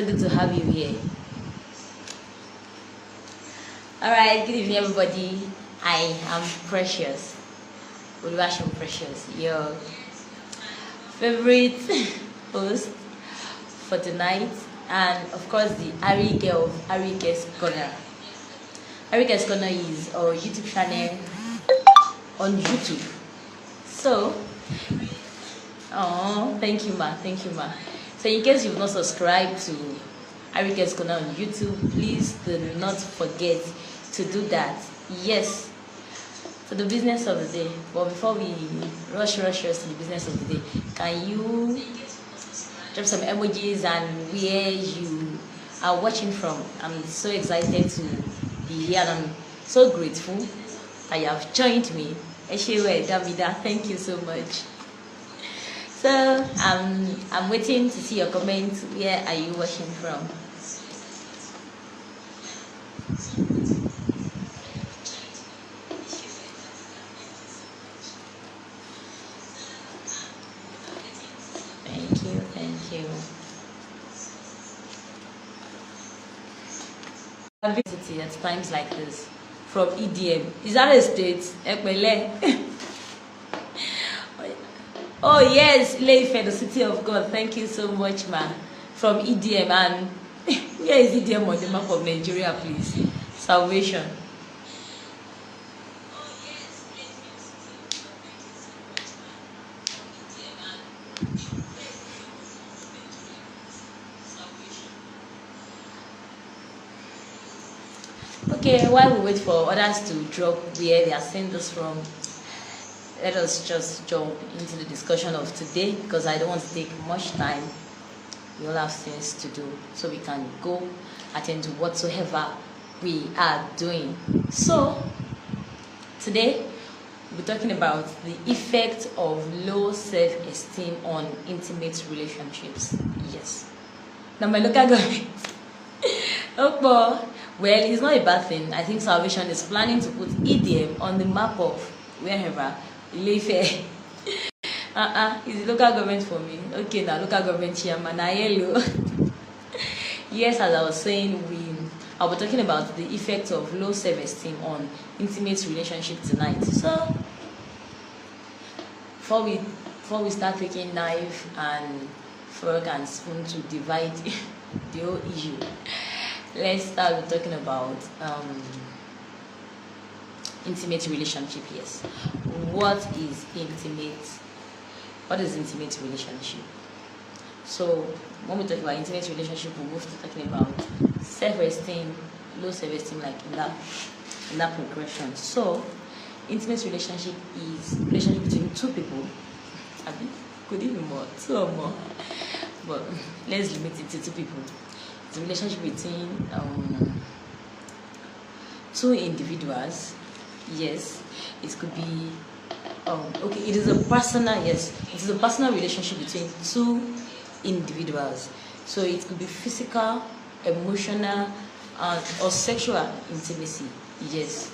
So good to have you here. Alright, good evening everybody. I am Precious. Oluwaseun Precious, your favorite host for tonight, and of course the Ari girl of Arike's Corner. Arike's Corner is our YouTube channel on YouTube. So, oh, thank you ma. So in case you've not subscribed to Arike's Corner on YouTube, please do not forget to do that. Yes, to the business of the day. But before we rush to the business of the day, can you drop some emojis and where you are watching from? I'm so excited to be here, and I'm so grateful that you have joined me. Eshewe Davida, thank you so much. So I'm waiting to see your comments. Where are you watching from? Thank you. I visit at times like this from EDM. Is that a state? Oh yes, Ileife, the city of God. Thank you so much, ma. From EDM. And where is EDM on the map of Nigeria, please? Salvation. Okay, while we wait for others to drop where they are seeing this from, let us just jump into the discussion of today, because I don't want to take much time. We all have things to do, so we can go attend to whatsoever we are doing. So today we'll be talking about the effect of low self-esteem on intimate relationships. Yes. Now my local government. Well, it's not a bad thing. I think Salvation is planning to put EDM on the map of wherever. Ileife. It's the local government for me. Okay, now local government chairman. Hello. Yes, as I was saying, I'll be talking about the effect of low self-esteem on intimate relationship tonight. So, before we start taking knife and fork and spoon to divide the whole issue, let's start with talking about intimate relationship. Yes, what is intimate relationship? So when we talk about intimate relationship, we move to talking about self-esteem, low self-esteem, like in that progression. So intimate relationship is relationship between two people. Could even more, two or more, but let's limit it to two people. It's a relationship between two individuals. Yes, it could be okay, it is a personal relationship between two individuals. So it could be physical, emotional, or sexual intimacy. Yes.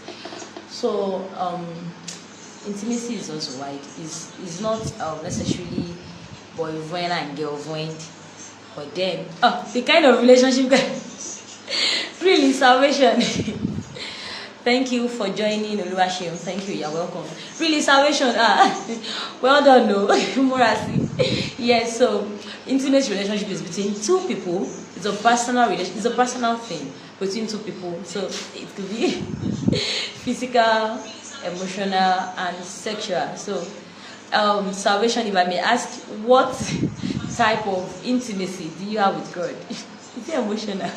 So intimacy is also wide. Is not necessarily boyfriend and girlfriend, but then the kind of relationship really Salvation. Thank you for joining, Oluwaseun. Thank you, you're welcome. Really, Salvation. Well done, no. Yes, so intimate relationship is between two people. It's a personal relation. It's a personal thing between two people. So it could be physical, emotional, and sexual. So, Salvation, if I may ask, what type of intimacy do you have with God? Is it emotional?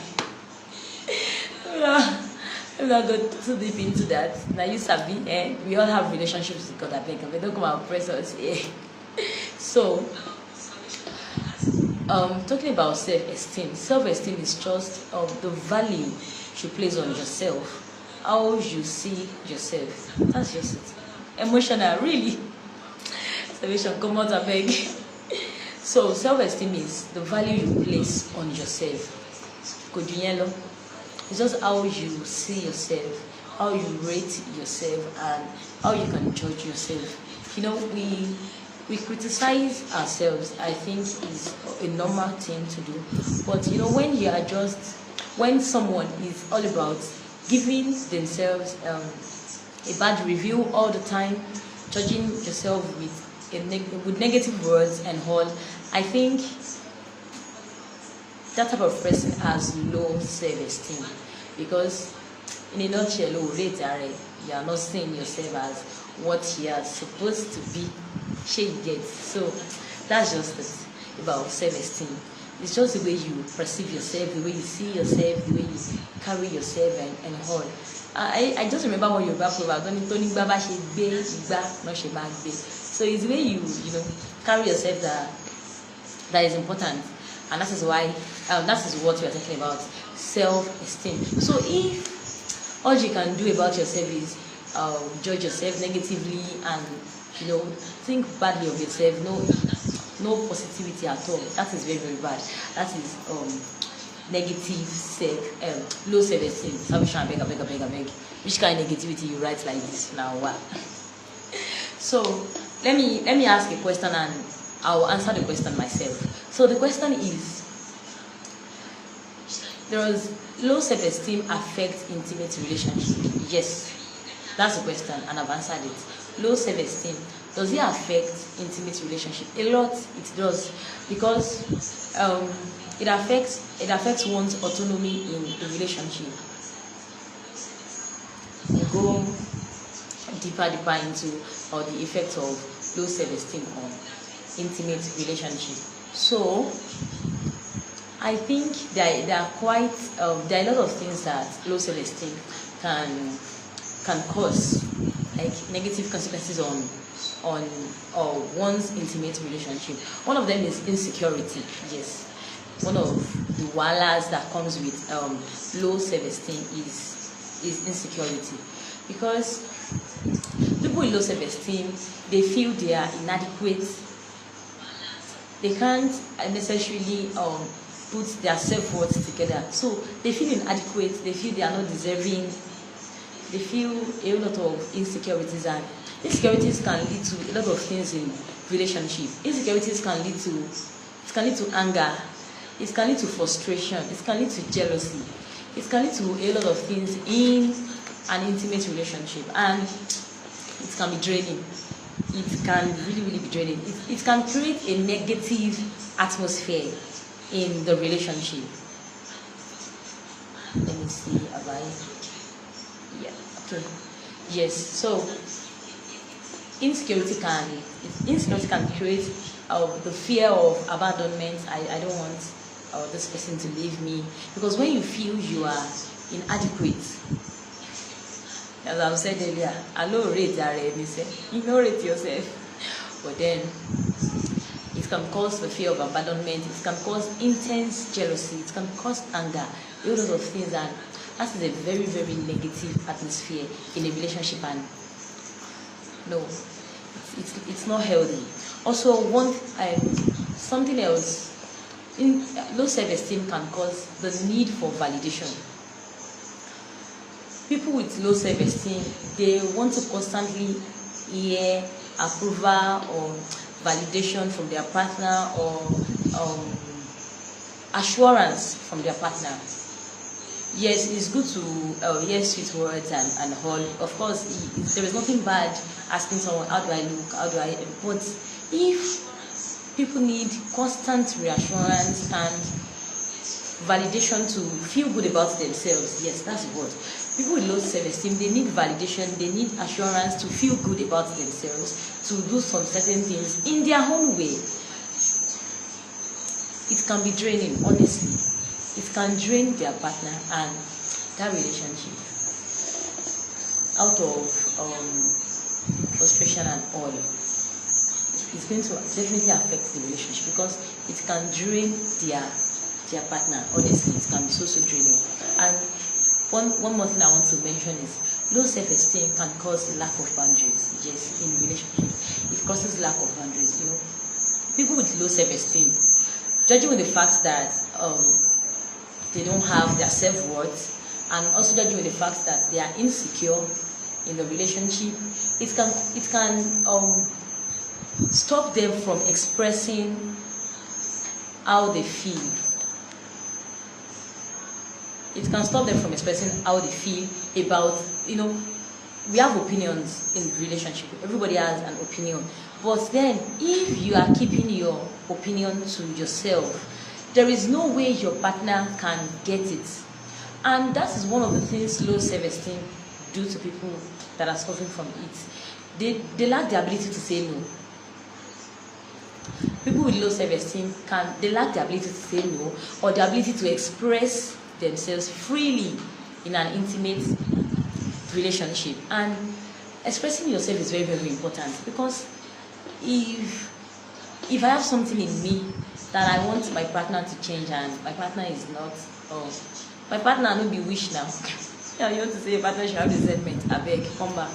I'm not going too deep into that. Now you sabi, we all have relationships with God. I think we don't come out press us. So, talking about self-esteem. Self-esteem is just the value you place on yourself, how you see yourself. That's just it. Emotional, really. Salvation, come out, I beg. So, self-esteem is the value you place on yourself. Could you yellow? It's just how you see yourself, how you rate yourself, and how you can judge yourself. You know, we criticize ourselves, I think, is a normal thing to do. But you know, when someone is all about giving themselves a bad review all the time, judging yourself with negative words and all, I think that type of person has low self-esteem, because in a nutshell, you are not seeing yourself as what you are supposed to be. So that's just it about self-esteem. It's just the way you perceive yourself, the way you see yourself, the way you carry yourself and all. I just remember what your proverb, so it's the way you carry yourself that is important, and that is why that is what we are talking about, self-esteem. So if all you can do about yourself is judge yourself negatively and think badly of yourself, no positivity at all, that is very, very bad. That is negative low self-esteem. Salvation, beg. Which kind of negativity you write like this now? Wow. So let me ask a question and I'll answer the question myself. So the question is, does low self-esteem affect intimate relationship? Yes, that's the question and I've answered it. Low self-esteem, does it affect intimate relationship? A lot it does, because it affects one's autonomy in a relationship. We'll go deeper into the effect of low self-esteem on intimate relationship. So I think there are a lot of things that low self-esteem can cause, like negative consequences on one's intimate relationship. One of them is insecurity. Yes, one of the wahalas that comes with low self-esteem is insecurity, because people with low self-esteem, they feel they are inadequate. They can't necessarily put their self-worth together, so they feel inadequate. They feel they are not deserving. They feel a lot of insecurities, and insecurities can lead to a lot of things in relationship. Insecurities can lead to anger. It can lead to frustration. It can lead to jealousy. It can lead to a lot of things in an intimate relationship, and it can be draining. It can really, really be draining. It can create a negative atmosphere in the relationship. Let me see. Yeah. Okay. Yes. So insecurity can create the fear of abandonment. I don't want this person to leave me, because when you feel you are inadequate, as I've said earlier, ignorate yourself. But then it can cause the fear of abandonment. It can cause intense jealousy. It can cause anger. A lot of things, and that is a very, very negative atmosphere in a relationship, and no, it's not healthy. Also, something else, in low self-esteem can cause the need for validation. People with low self-esteem, they want to constantly hear approval or validation from their partner, or assurance from their partner. Yes, it's good to hear sweet words and all. Of course, there is nothing bad asking someone, how do I look, how do I... But if people need constant reassurance and validation to feel good about themselves, yes, that's the word. People with low self-esteem, they need validation, they need assurance to feel good about themselves, to do some certain things in their own way. It can be draining, honestly. It can drain their partner and that relationship out of frustration and all. It's going to definitely affect the relationship, because it can drain their partner. Honestly, it can be so draining. And one more thing I want to mention is low self-esteem can cause lack of boundaries. Yes, in relationships, it causes lack of boundaries. People with low self-esteem, judging with the fact that they don't have their self-worth, and also judging with the fact that they are insecure in the relationship, it can stop them from expressing how they feel. It can stop them from expressing how they feel about, we have opinions in relationship. Everybody has an opinion. But then, if you are keeping your opinion to yourself, there is no way your partner can get it. And that is one of the things low self-esteem do to people that are suffering from it. They lack the ability to say no. People with low self-esteem they lack the ability to say no, or the ability to express themselves freely in an intimate relationship. And expressing yourself is very, very important, because if I have something in me that I want my partner to change and my partner is not, my partner no be wish now. Yeah, you want to say your partner should have resentment, I beg, come back.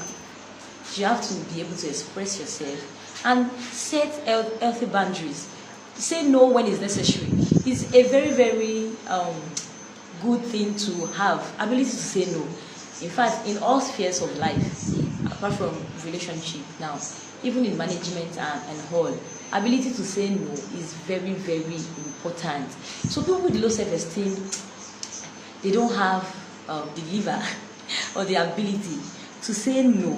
You have to be able to express yourself and set healthy boundaries. Say no when it's necessary. It's a very, very good thing to have, ability to say no. In fact, in all spheres of life, apart from relationship now, even in management and all, ability to say no is very, very important. So people with low self-esteem, they don't have the liver or the ability to say no,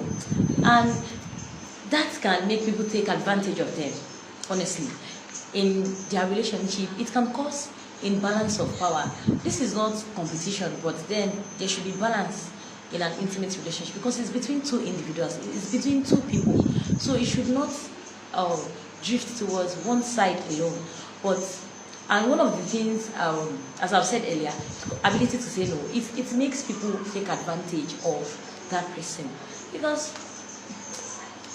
and that can make people take advantage of them. Honestly, in their relationship, it can cause imbalance of power. This is not competition, but then there should be balance in an intimate relationship, because it's between two individuals, it's between two people. So it should not drift towards one side alone. And one of the things, as I've said earlier, ability to say no, it makes people take advantage of that person, because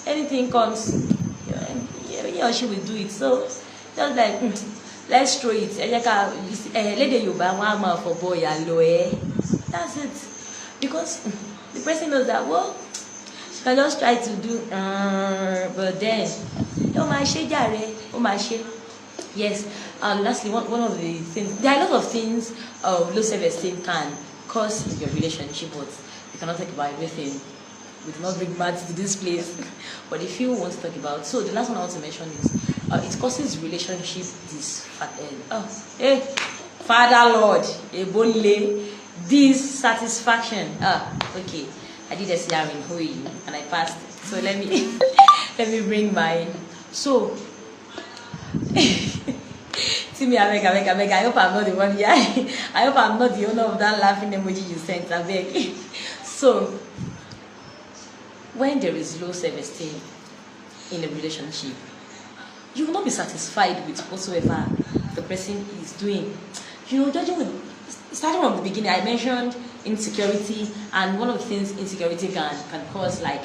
anything comes, he or she will do it. So just like, let's throw it. That's it. Because the person knows that, well, she can just try to do, but then, yes. And lastly, one of the things, there are a lot of things low self-esteem can cause in your relationship, but we cannot talk about everything. We do not bring maths to this place. But if you want to talk about, so the last one I want to mention is it causes relationship Father Lord, dissatisfaction. Okay, I did a CRM, who are you? And I passed. So let me let me bring mine. So see me, I beg. I hope I'm not the one. Yeah, I hope I'm not the owner of that laughing emoji you sent. I beg. So when there is low self-esteem in a relationship, you will not be satisfied with whatsoever the person is doing. Starting from the beginning, I mentioned insecurity, and one of the things insecurity can cause, like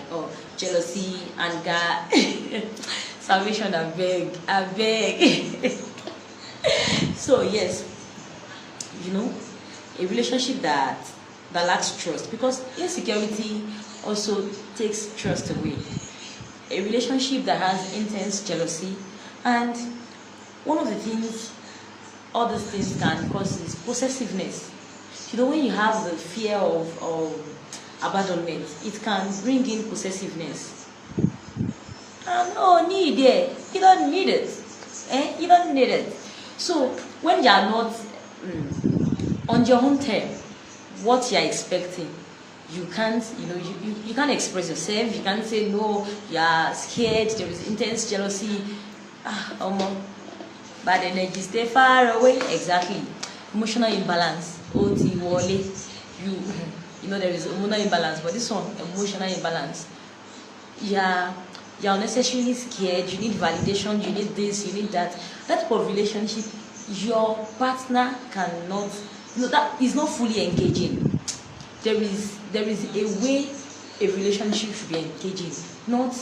jealousy, anger, salvation. I beg. So yes, a relationship that lacks trust, because insecurity also takes trust away. A relationship that has intense jealousy, and one of the things all these things can cause is possessiveness. When you have the fear of abandonment, it can bring in possessiveness. No need it. You don't need it. You don't need it. So when you are not on your own term, what you are expecting, you can't, you can't express yourself. You can't say no. You are scared. There is intense jealousy. Bad energy, stay far away. Exactly. Emotional imbalance. There is emotional imbalance, but this one, emotional imbalance. You're unnecessarily scared. You need validation. You need this. You need that. That type of relationship, your partner cannot. That is not fully engaging. There is a way a relationship should be engaging, not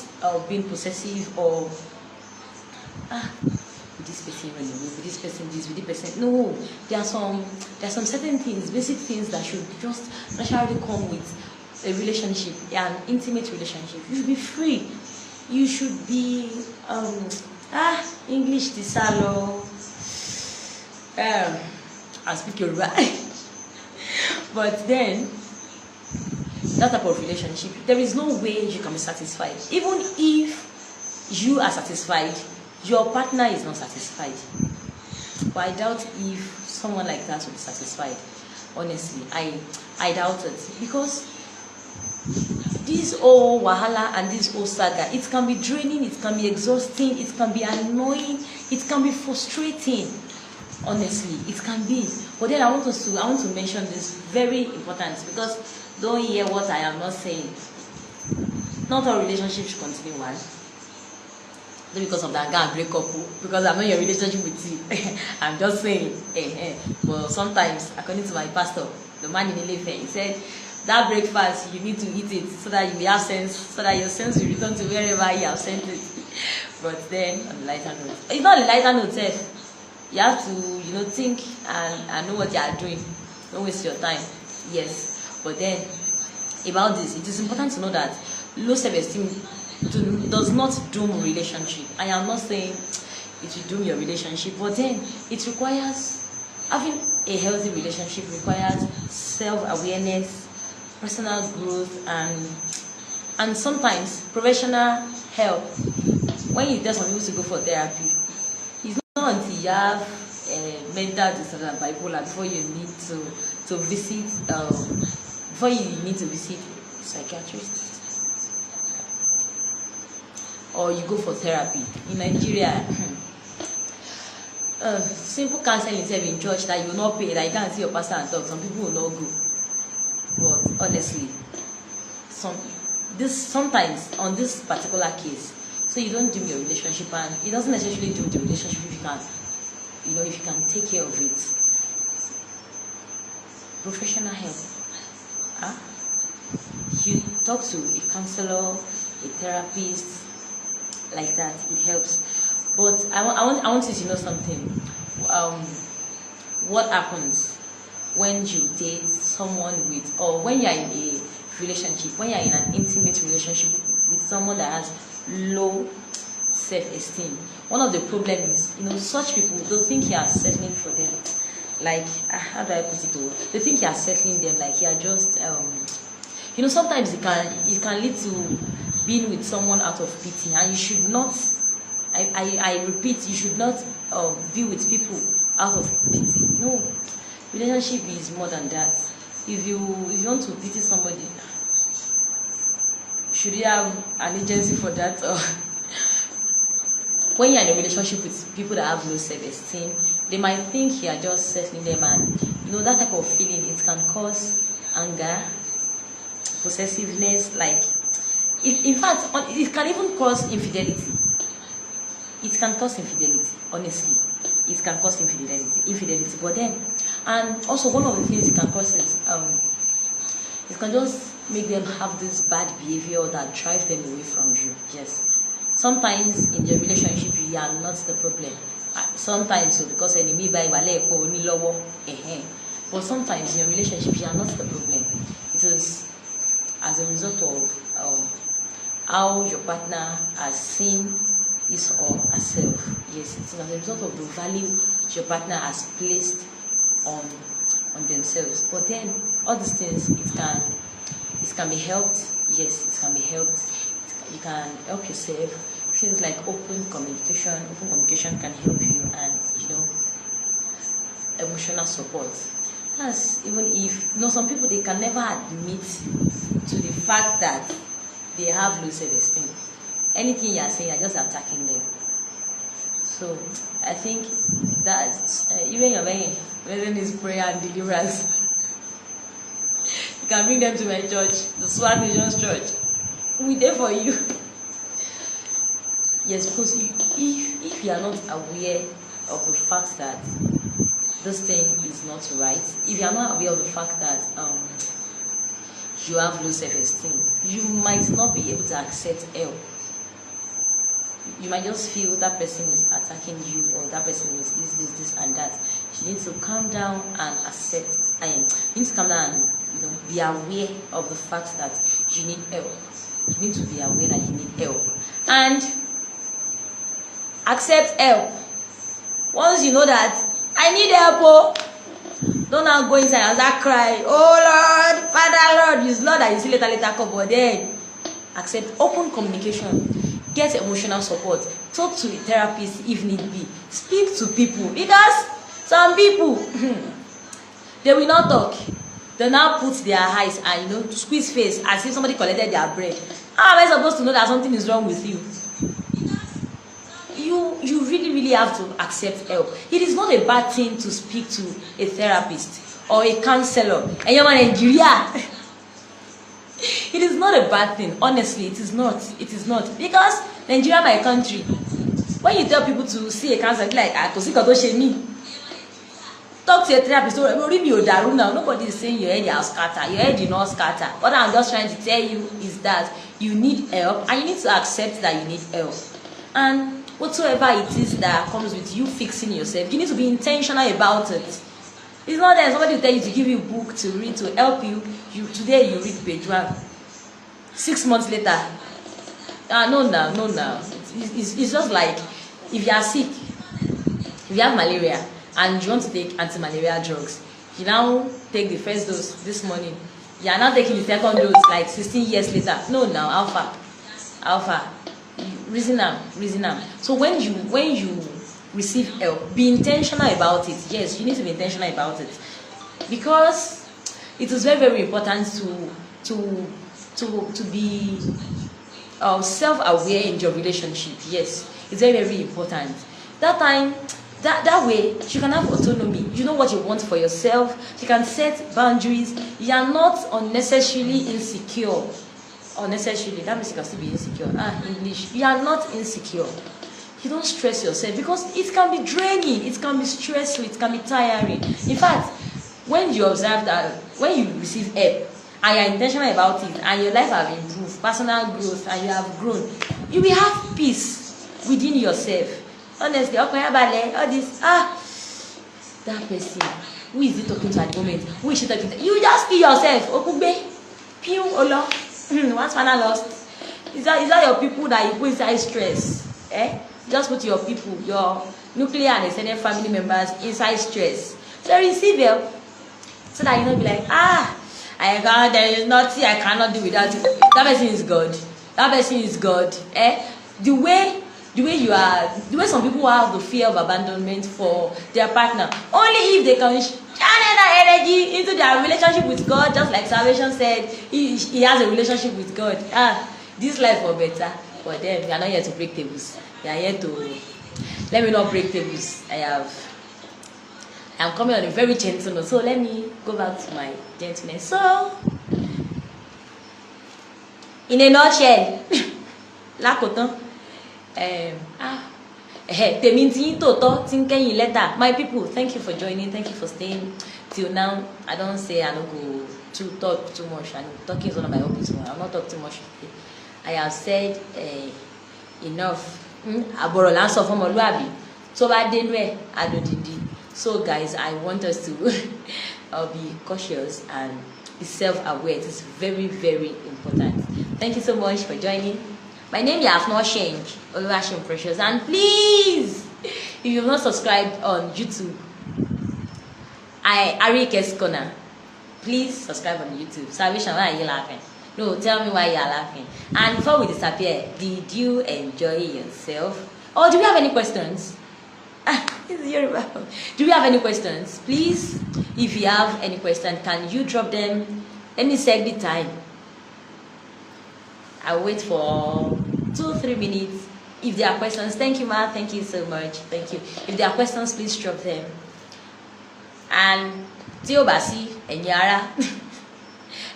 being possessive or this person running away, with this person this, with this person. No, there are some certain things, basic things that should just naturally come with a relationship, an intimate relationship. You should be free. You should be English tisalo. I speak Yoruba. But then that type of relationship, there is no way you can be satisfied, even if you are satisfied, your partner is not satisfied. But I doubt if someone like that will be satisfied. Honestly, I doubt it, because this whole wahala and this whole saga, it can be draining, it can be exhausting, it can be annoying, it can be frustrating. Honestly, it can be. But then I want to mention this very important, because don't hear what I am not saying. Not all relationships should continue one. Not because of that, I break up, because I'm not in your relationship with you. I'm just saying. But sometimes, according to my pastor, the man in Ilefe, he said that breakfast you need to eat it so that you will have sense, so that your sense will return to wherever you have sent it. But then on the lighter note, it's not a lighter note, you have to, think and know what you are doing. Don't waste your time. Yes. But then about this, it is important to know that low self-esteem does not doom relationship. I am not saying it will doom your relationship, but then it requires, having a healthy relationship requires self-awareness, personal growth, and sometimes professional help. When you tell some people to go for therapy, it's not until you have mental disorder and bipolar before you need to visit before you need to visit a psychiatrist, or you go for therapy. In Nigeria, simple counseling itself in church that you will not pay, that you can't see your pastor and talk, some people will not go. But honestly, sometimes on this particular case, so you don't doom your relationship, and it doesn't necessarily doom the relationship if you can take care of it. Professional help. You talk to a counselor, a therapist, like that, it helps. But I want you to know something. What happens when you date someone with, or when you are in a relationship, when you are in an intimate relationship with someone that has low self-esteem? One of the problems is, such people, they think you are settling for them. Like, how do I put it? They think you are settling them, like you are just, sometimes it can lead to being with someone out of pity, and you should not. I repeat, you should not be with people out of pity. No, relationship is more than that. If you want to pity somebody, should you have an agency for that? Or when you're in a relationship with people that have low self-esteem, they might think you are just settling them, and that type of feeling, it can cause anger, possessiveness, like in fact it can even cause infidelity. It can cause infidelity, honestly. It can cause infidelity. But then, and also one of the things it can cause is it can just make them have this bad behavior that drive them away from you. Yes. Sometimes in your relationship you are not the problem. Sometimes because enemy by but sometimes in your relationship you are not the problem. It is as a result of how your partner has seen his or herself. Yes, it's as a result of the value your partner has placed on themselves. But then all these things, it can be helped. Yes, it can be helped. You can help yourself. Things like open communication. Open communication can help you, and emotional support. That's even if some people, they can never admit to the fact that they have low self-esteem. Anything you are saying, you're just attacking them. So I think that's even your reason is prayer and deliverance. You can bring them to my church, the Swag Nations Church. We're there for you. Yes, because if you are not aware of the fact that this thing is not right, if you are not aware of the fact that you have low self-esteem, you might not be able to accept help. You might just feel that person is attacking you, or that person is this and that. You need to calm down and accept. You need to calm down and be aware of the fact that you need help. You need to be aware that you need help and accept help. Once you know that I need help, don't now go inside and start cry. Oh Lord, Father, Lord, use Lord, that you see later come. But then accept. Open communication. Get emotional support. Talk to a therapist if need be. Speak to people, because some people they will not talk. They now put their eyes and squeeze face as if somebody collected their brain. How am I supposed to know that something is wrong with you? You really have to accept help. It is not a bad thing to speak to a therapist or a counselor. And you're in Nigeria. It is not a bad thing. Honestly, it is not. It is not. Because Nigeria, my country, when you tell people to see a counselor, like, talk to a therapist. Now, nobody is saying your head is scatter. Your head is not scatter. What I'm just trying to tell you is that you need help, and you need to accept that you need help. And whatsoever it is that comes with you fixing yourself, you need to be intentional about it. It's not that somebody will tell you to give you a book to read to help you. Today you read page 1. 6 months later, no. It's just like if you are sick, if you have malaria and you want to take anti-malaria drugs, you now take the first dose this morning. You are now taking the second dose like 16 years later. No, now alpha. Reason am. So when you receive help, be intentional about it. Yes, you need to be intentional about it, because it is very, very important to be self-aware in your relationship. Yes, it's very, very important. That way you can have autonomy. You know what you want for yourself. You can set boundaries. You are not unnecessarily insecure. Unnecessarily, that means you can still be insecure. English. You are not insecure. You don't stress yourself, because it can be draining, it can be stressful, it can be tiring. In fact, when you observe that, when you receive help and you are intentional about it and your life has improved, personal growth, and you have grown, you will have peace within yourself. Honestly, all this, that person, who is he talking to at the moment? Who is she talking to? You just be yourself. Okugbe, Piu, Olo. Once final lost. Is that your people that you put inside stress? Just put your people, your nuclear and extended family members inside stress. So receive help, so that you don't be like, there is nothing I cannot do without you. That person is God. That person is God. The way you are, the way some people have the fear of abandonment for their partner, only if they can channel that energy into their relationship with God, just like Salvation said, he has a relationship with God. This life for better. For them, we are not here to break tables. We are here to let me not break tables. I'm coming on a very gentle note, so let me go back to my gentleness. So, in a nutshell, lákòótán, my people, thank you for joining, thank you for staying till now. I don't say I don't go to talk too much, and talking is one of my hobbies, so I'll not talk too much. I have said enough. So guys, I want us to be cautious and be self-aware. It is very, very important. Thank you so much for joining. My name you have not changed, Oluwaseun Precious, and please, if you have not subscribed on YouTube, Arike's Corner, please subscribe on YouTube. Salvation, why are you laughing? No, tell me why you are laughing. And before we disappear, did you enjoy yourself? Or do we have any questions? Do we have any questions? Please, if you have any questions, can you drop them? Let me check the time. I'll wait for 2-3 minutes. If there are questions, thank you, Ma. Thank you so much. Thank you. If there are questions, please drop them. And Tio Basi and Yara.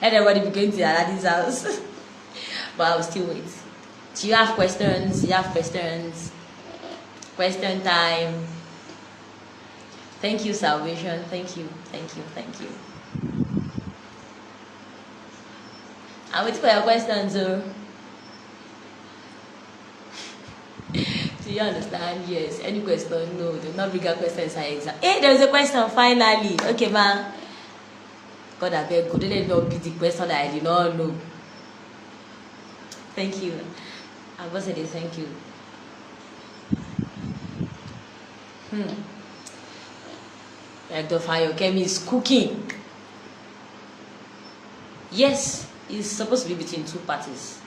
Everybody be going to Aladi's house. But I will still wait. Do you have questions? Do you have questions? Question time. Thank you, Salvation. Thank you. Thank you. Thank you. I'm waiting for your questions, sir. Do you understand? Yes. Any question? No. Do not bring a question inside exam. Hey, there is a question finally. Okay, ma. God, I beg, could it not be the question that I did not know? Thank you. I was saying thank you. Like the fire Kemi is cooking. Yes, it's supposed to be between two parties.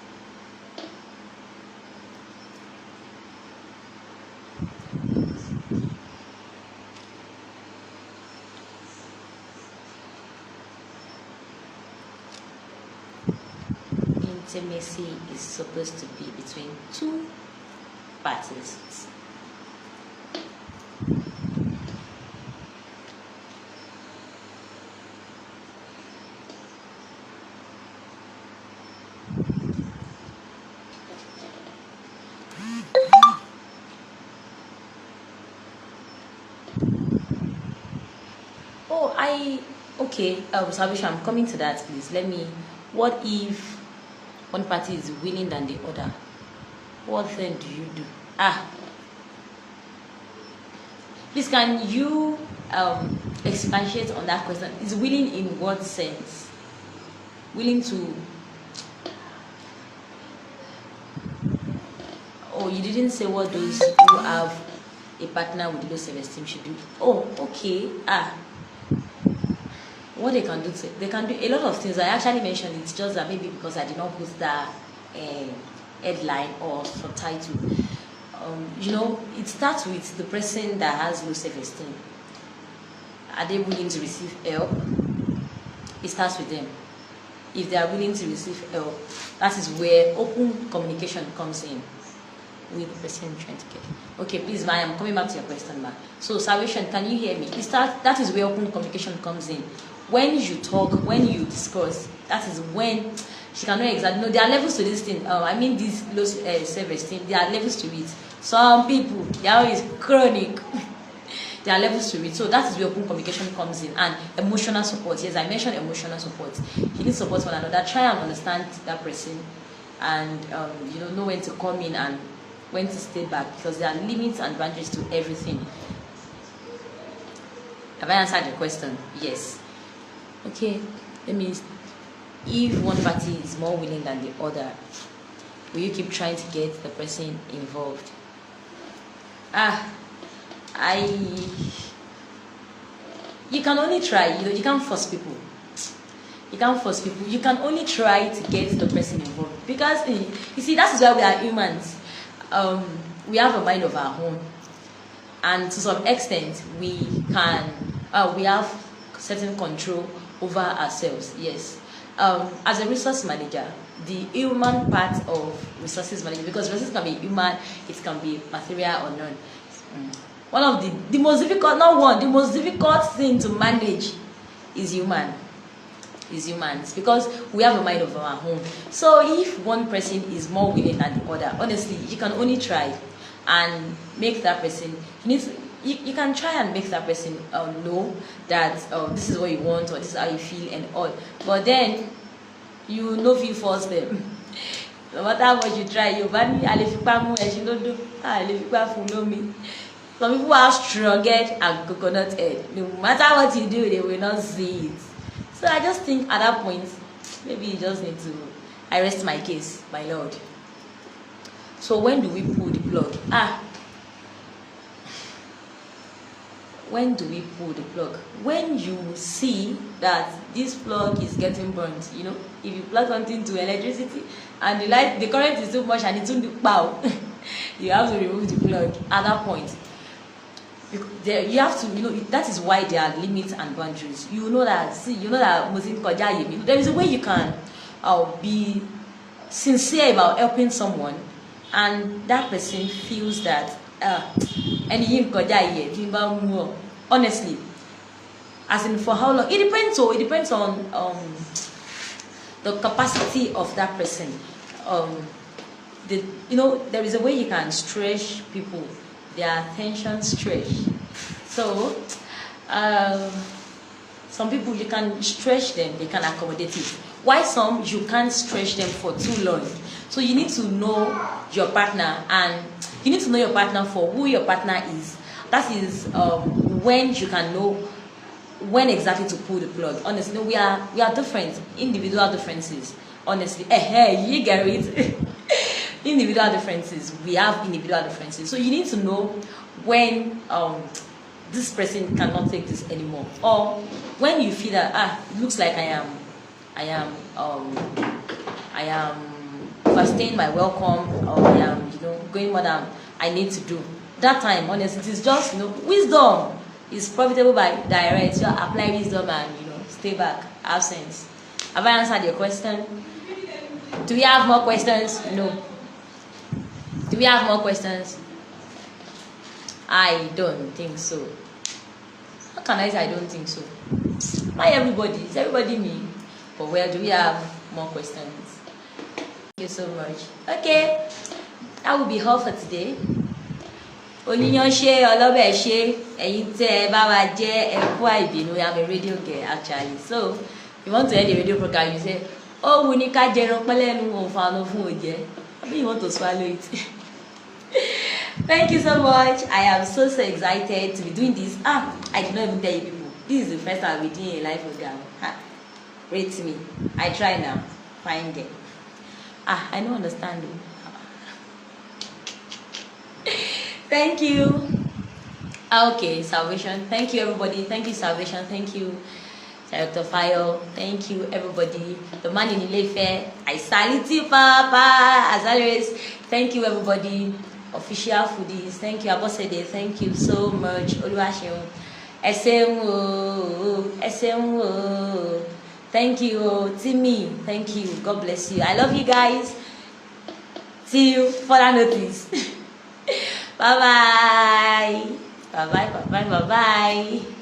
intimacy is supposed to be between two parties. Okay, Salvation, I'm coming to that, please. What if one party is willing than the other? What then do you do? Please, can you expatiate on that question? Is willing in what sense? Willing to... Oh, you didn't say what those who have a partner with low self-esteem should do. Oh, okay. What they can do, they can do a lot of things. I actually mentioned it's just that maybe because I did not put that headline or subtitle. It starts with the person that has low self-esteem. Are they willing to receive help? It starts with them. If they are willing to receive help, that is where open communication comes in with the person trying to get. Okay, please, ma, I'm coming back to your question, ma. So, Salvation, can you hear me? That is where open communication comes in. When you talk, when you discuss, that is when she can know exactly. There are levels to this thing. This low self-esteem, there are levels to it. Some people, they are always chronic. There are levels to it. So that is where open communication comes in. And emotional support. Yes, I mentioned emotional support. You need support one another. Try and understand that person, and know when to come in and when to stay back, because there are limits and boundaries to everything. Have I answered your question? Yes. Okay, if one party is more willing than the other, will you keep trying to get the person involved? You can only try. You can't force people. You can't force people. You can only try to get the person involved, because you see, that is why we are humans. We have a mind of our own, and to some extent we have certain control over ourselves. Yes. As a resource manager, the human part of resources management, because resources can be human, it can be material or none. One of the most difficult, the most difficult thing to manage is human. Is humans, because we have a mind of our own. So if one person is more willing than the other, honestly, you can only try and make that person. You can try and make that person know that this is what you want, or this is how you feel and all. But then you know if you force them. No matter what you try, you me. Some people are strong and coconut head. No matter what you do, they will not see it. So I just think at that point, maybe you just need to, I rest my case, my Lord. So when do we pull the plug? When do we pull the plug? When you see that this plug is getting burnt. If you plug something to electricity and the current is too much and it's too pow, you have to remove the plug at that point. You have to, that is why there are limits and boundaries. There is a way you can be sincere about helping someone, and that person feels that honestly, as in for how long, it depends on the capacity of that person. There is a way you can stretch people, their attention stretch. So some people you can stretch them, they can accommodate it. Why some you can't stretch them for too long? So you need to know your partner, and you need to know your partner for who your partner is. That is when you can know when exactly to pull the plug. Honestly, we are different, individual differences. Honestly, you get it. Individual differences. We have individual differences. So you need to know when this person cannot take this anymore, or when you feel that it looks like I am overstaying my welcome, or I am going more than I need to do. That time, honestly, it is just wisdom is profitable by direct. So apply wisdom and stay back. Have sense. Have I answered your question? Do we have more questions? No. Do we have more questions? I don't think so. How can I say I don't think so? Not everybody. Is everybody me? But where do we have more questions? Thank you so much. Okay. That will be all for today. Oníyan ṣe ọlọ́bẹ̀ ṣe ẹ̀yin tẹ́ ẹ bá wa jẹ́ ẹ̀kú àìbínú. I'm a radio girl actually. So if you want to end the radio program, you say, oh, we need ká jẹran pẹ́lẹ́nu òfàànù fún òjẹ́. Maybe you want to swallow it. Thank you so much. I am so excited to be doing this. I did not even tell you people. This is the first time I'll be doing a live program. Rate me. I try now. Find it. I don't understand though. Thank you. Okay, Salvation. Thank you, everybody. Thank you, Salvation. Thank you, Director File. Thank you, everybody. The man in Ilefe. I salute you, Papa. As always, thank you, everybody. Official foodies. Thank you, Abosede. Thank you so much. Oluwaseun. Esteem. Esteem. Thank you, Timmy. Thank you. God bless you. I love you guys. See you for that notice. Bye bye. Bye bye. Bye bye. Bye bye.